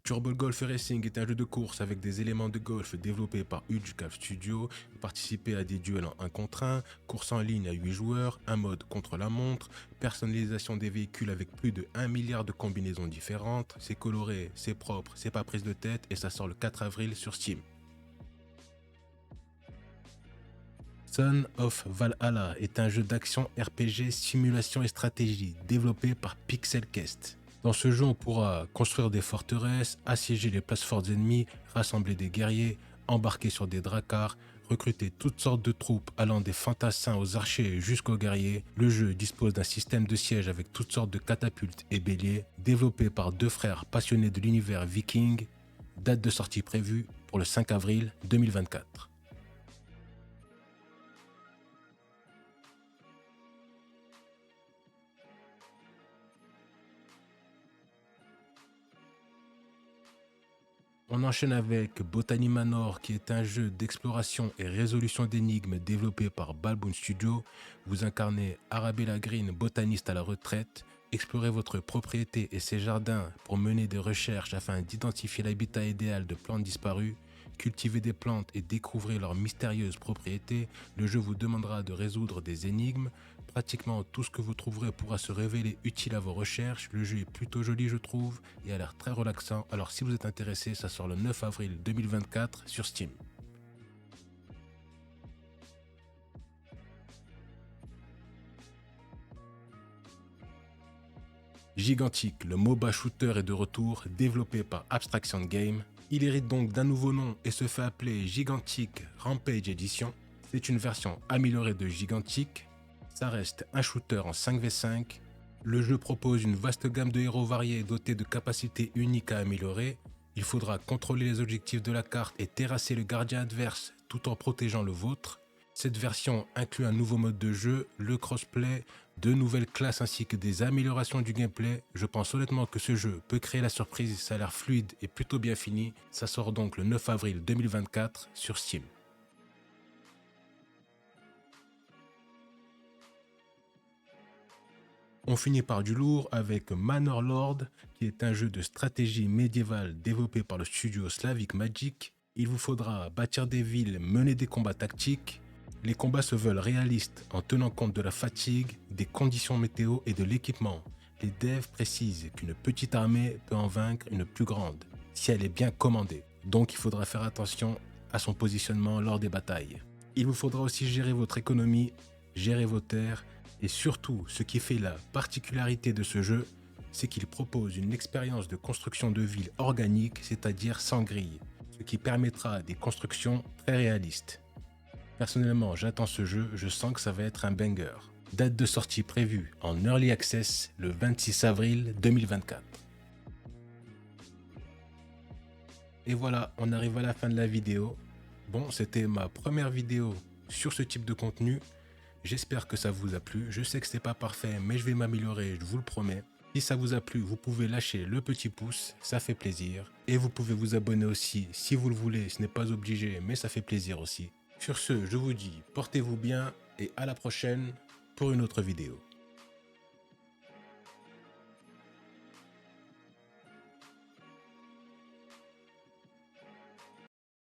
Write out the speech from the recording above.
Turbo Golf Racing est un jeu de course avec des éléments de golf développé par Hugecalf Studio. Participer à des duels en 1 contre 1, course en ligne à 8 joueurs, un mode contre la montre, personnalisation des véhicules avec plus de 1 milliard de combinaisons différentes. C'est coloré, c'est propre, c'est pas prise de tête et ça sort le 4 avril sur Steam. Son of Valhalla est un jeu d'action RPG, simulation et stratégie développé par Pixelquest. Dans ce jeu, on pourra construire des forteresses, assiéger les places fortes ennemies, rassembler des guerriers, embarquer sur des dracars, recruter toutes sortes de troupes allant des fantassins aux archers jusqu'aux guerriers. Le jeu dispose d'un système de siège avec toutes sortes de catapultes et béliers, développé par 2 frères passionnés de l'univers viking. Date de sortie prévue pour le 5 avril 2024. On enchaîne avec Botany Manor, qui est un jeu d'exploration et résolution d'énigmes développé par Balboon Studio. Vous incarnez Arabella Green, botaniste à la retraite. Explorez votre propriété et ses jardins pour mener des recherches afin d'identifier l'habitat idéal de plantes disparues. Cultivez des plantes et découvrez leurs mystérieuses propriétés. Le jeu vous demandera de résoudre des énigmes. Pratiquement tout ce que vous trouverez pourra se révéler utile à vos recherches. Le jeu est plutôt joli, je trouve, et a l'air très relaxant. Alors si vous êtes intéressé, ça sort le 9 avril 2024 sur Steam. Gigantic, le MOBA shooter est de retour, développé par Abstraction Game. Il hérite donc d'un nouveau nom et se fait appeler Gigantic Rampage Edition. C'est une version améliorée de Gigantic. Ça reste un shooter en 5v5. Le jeu propose une vaste gamme de héros variés dotés de capacités uniques à améliorer. Il faudra contrôler les objectifs de la carte et terrasser le gardien adverse tout en protégeant le vôtre. Cette version inclut un nouveau mode de jeu, le crossplay, 2 nouvelles classes ainsi que des améliorations du gameplay. Je pense honnêtement que ce jeu peut créer la surprise, ça a l'air fluide et plutôt bien fini. Ça sort donc le 9 avril 2024 sur Steam. On finit par du lourd avec Manor Lord, qui est un jeu de stratégie médiévale développé par le studio Slavic Magic. Il vous faudra bâtir des villes, mener des combats tactiques. Les combats se veulent réalistes en tenant compte de la fatigue, des conditions météo et de l'équipement. Les devs précisent qu'une petite armée peut en vaincre une plus grande, si elle est bien commandée. Donc il faudra faire attention à son positionnement lors des batailles. Il vous faudra aussi gérer votre économie, gérer vos terres, et surtout, ce qui fait la particularité de ce jeu, c'est qu'il propose une expérience de construction de ville organique, c'est-à-dire sans grille, ce qui permettra des constructions très réalistes. Personnellement, j'attends ce jeu, je sens que ça va être un banger. Date de sortie prévue en Early Access le 26 avril 2024. Et voilà, on arrive à la fin de la vidéo. Bon, c'était ma première vidéo sur ce type de contenu. J'espère que ça vous a plu. Je sais que c'est pas parfait, mais je vais m'améliorer, je vous le promets. Si ça vous a plu, vous pouvez lâcher le petit pouce, ça fait plaisir. Et vous pouvez vous abonner aussi si vous le voulez, ce n'est pas obligé, mais ça fait plaisir aussi. Sur ce, je vous dis, portez-vous bien et à la prochaine pour une autre vidéo.